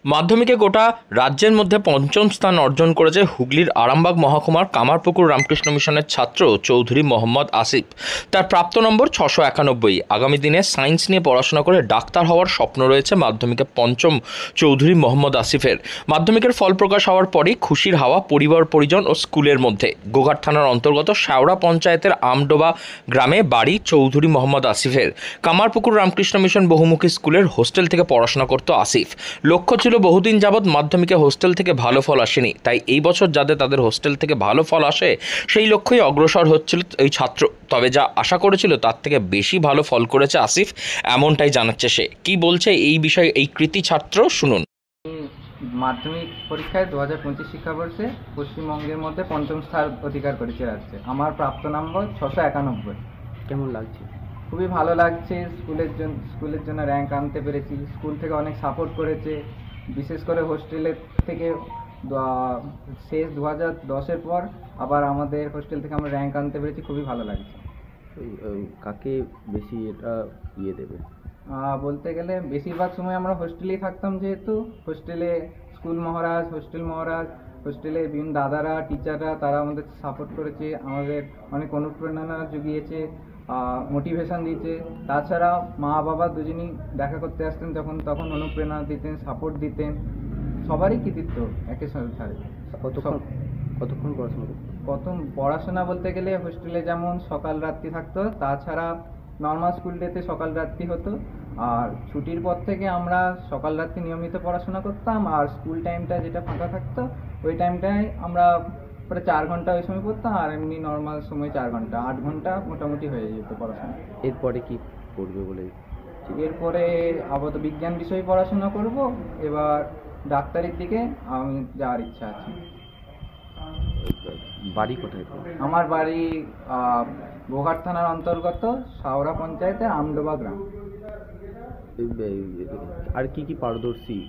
মাধ্যমিকে গোটা রাজ্যের মধ্যে পঞ্চম স্থান অর্জন করেছে হুগলির আরামবাগ মহকুমার কামারপুকুর রামকৃষ্ণ মিশনের ছাত্র চৌধুরী মোহাম্মদ আসিফ। তার প্রাপ্ত নম্বর 691। আগামী দিনে সায়েন্স নিয়ে পড়াশোনা করে ডাক্তার হওয়ার স্বপ্ন রয়েছে মাধ্যমিকে পঞ্চম চৌধুরী মোহাম্মদ আসিফের। মাধ্যমিকের ফল প্রকাশ হওয়ার পরই খুশির হাওয়া পরিবার পরিজন ও স্কুলের মধ্যে। গোঘাট থানার অন্তর্গত শেওড়া পঞ্চায়েতের আমডোবা গ্রামে বাড়ি চৌধুরী মোহাম্মদ আসিফের। কামারপুকুর রামকৃষ্ণ মিশন বহুমুখী স্কুলের হোস্টেল থেকে পড়াশোনা করত আসিফ। লক্ষ্য ছিল বহুদিন যাবৎ মাধ্যমিকে হোস্টেল থেকে ভালো ফল আসেনি, তাই এই বছর যাতে তাদের হোস্টেল থেকে ভালো ফল আসে সেই লক্ষ্যেই অগ্রসর হচ্ছিল এই ছাত্র। তবে যা আশা করেছিল তার থেকে বেশি ভালো ফল করেছে আসিফ, এমনটাই জানাচ্ছে সে। কি বলছে এই বিষয়ে এই কৃতি ছাত্র, শুনুন। মাধ্যমিক পরীক্ষায় 2025 শিক্ষাবর্ষে পশ্চিমবঙ্গের মধ্যে পঞ্চম স্থান অধিকার করেছে রাজ্যে। আমার প্রাপ্ত নম্বর 691। কেমন লাগছে? খুবই ভালো লাগছে। স্কুলের জন্য র্যাঙ্ক আনতে পেরেছি। স্কুল থেকে অনেক সাপোর্ট করেছে, বিশেষ করে হোস্টেলের থেকে শেষ 2010-এর পর আবার আমাদের হোস্টেল থেকে আমরা র্যাঙ্ক আনতে পেরেছি। খুবই ভালো লাগছে। কাকে বেশি এটা দেবে? বলতে গেলে বেশিরভাগ সময় আমরা হোস্টেলেই থাকতাম, যেহেতু হোস্টেলে স্কুল মহারাজ, হোস্টেলে বিভিন্ন দাদারা, টিচাররা তারা আমাদের সাপোর্ট করেছে, আমাদের অনেক অনুপ্রেরণা জুগিয়েছে, মোটিভেশন দিয়েছে। তাছাড়া মা বাবা দুজনই দেখা করতে আসতেন, তখন অনুপ্রেরণা দিতেন, সাপোর্ট দিতেন। সবারই কৃতিত্ব একের সাথে থাকে। কতক্ষণ পড়াশোনা করতে? প্রথম পড়াশোনা বলতে গেলে হোস্টেলে যেমন সকাল রাত্রি থাকতো, তাছাড়া নর্মাল স্কুল ডেতে সকাল রাত্রি হতো। আর ছুটির পর থেকে আমরা সকাল রাত্রি নিয়মিত পড়াশোনা করতাম। আর স্কুল টাইমটা যেটা ফাঁকা থাকতো ওই টাইমটায় আমরা প্রায় 4 ঘন্টা ওই সময় পড়তাম। আর এমনি নর্মাল সময় 4 ঘন্টা, 8 ঘন্টা মোটামুটি হয়ে যেত পড়াশোনা। এরপরে কি পড়বে বলে? এরপরে আপাতত বিজ্ঞান বিষয়ে পড়াশোনা করব। এবার ডাক্তারির দিকে আমি যাওয়ার ইচ্ছা আছে। বাড়ি কোথায়? আমার বাড়ি গোঘাট থানার অন্তর্গত শেওড়া পঞ্চায়েতে আমডোবা গ্রাম। আর কি পারদর্শী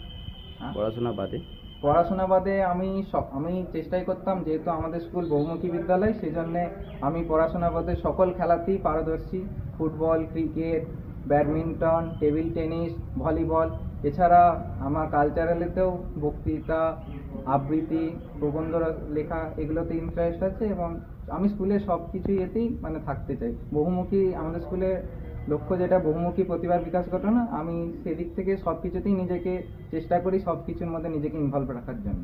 পড়াশোনা বাদে আমি চেষ্টাই করতাম, যেহেতু আমাদের স্কুল বহুমুখী বিদ্যালয়, সেই জন্যে আমি পড়াশোনা বাদে সকল খেলাতেই পারদর্শী। Football, cricket, badminton, table tennis, volleyball. এছাড়া আমার কালচারালেতেও বক্তৃতা, আবৃত্তি, প্রবন্ধ লেখা এগুলোতে ইন্টারেস্ট আছে। এবং আমি স্কুলের সব কিছুই এতেই থাকতে চাই। আমাদের স্কুলের লক্ষ্য যেটা বহুমুখী প্রতিভার বিকাশ ঘটানো, আমি সেদিক থেকে সব কিছুতেই নিজেকে চেষ্টা করি, সব কিছুর মধ্যে নিজেকে ইনভলভ রাখার জন্য।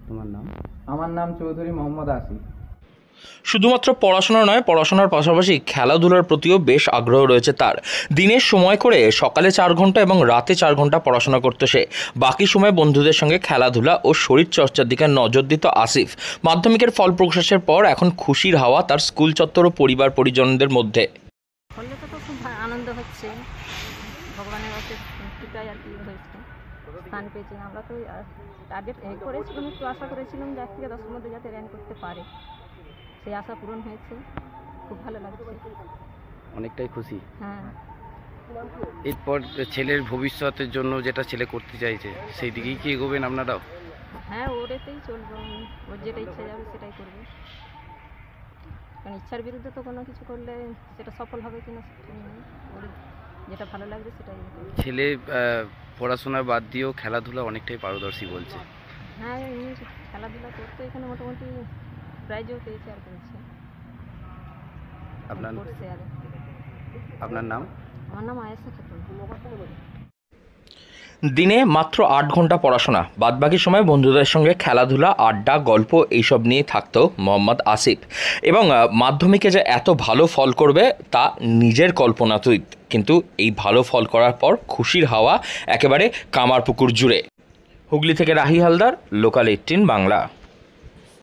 তোমার নাম? আমার নাম চৌধুরী মোহাম্মদ আসিফ। শুধুমাত্র পড়াশোনা নয়, পড়াশোনার পাশাপাশি খেলাধুলার প্রতিও বেশ আগ্রহ রয়েছে তার। দিনের সময় করে সকালে 4 ঘন্টা এবং রাতে 4 ঘন্টা পড়াশোনা করতে সে। বাকি সময় বন্ধুদের সঙ্গে খেলাধুলা ও শরীরচর্চার দিকে নজর দিত আসিফ। মাধ্যমিকের ফল প্রকাশের পর এখন খুশির হাওয়া তার স্কুল চত্বর ও পরিবার পরিজনদের মধ্যে। তো খুব আনন্দ হচ্ছে, ভগবানের কাছে কৃপায় আর কি হয়েছে, স্থান পেয়েছি। আমরা তো টার্গেট করেছিলাম, একটু আশা করেছিলাম যে 1 থেকে 10-এর মধ্যে যাতে র্যাঙ্ক করতে পারে, সেই আশা পূরণ হয়েছে। খুব ভালো লাগছে, অনেকটাই খুশি। হ্যাঁ। এরপর ছেলের ভবিষ্যতের জন্য যেটা ছেলে করতে চাইছে সেই দিকেই কি এগোবেন আপনারাও? হ্যাঁ, ওর এতেই চলবো। ওর যেটা ইচ্ছা যাবে সেটাই করবে, কারণ ইচ্ছার বিরুদ্ধে তো কোনো কিছু করলে সেটা সফল হবে কিনা সেটা নেই। ওর যেটা ভালো লাগবে সেটাই। ছেলে পড়াশোনা বাদ দিয়েও খেলাধুলা অনেকটাই পারদর্শী বলছে। হ্যাঁ, এমনি খেলাধুলা করতে এখানে মোটামুটি প্রাইজও পেয়েছে আর পেয়েছে। আপনার নাম? আমার নাম আয়েশা খাতুন। দিনে মাত্র 8 ঘন্টা পড়াশোনা, বাদবাকি সময় বন্ধুদের সঙ্গে খেলাধুলা, আড্ডা, গল্প এইসব নিয়ে থাকতো মোহাম্মদ আসিফ। এবং মাধ্যমিকে যে এত ভালো ফল করবে তা নিজের কল্পনাতীত, কিন্তু এই ভালো ফল করার পর খুশির হাওয়া একেবারে কামারপুকুর জুড়ে। হুগলি থেকে রাহি হালদার, লোকাল 18 বাংলা।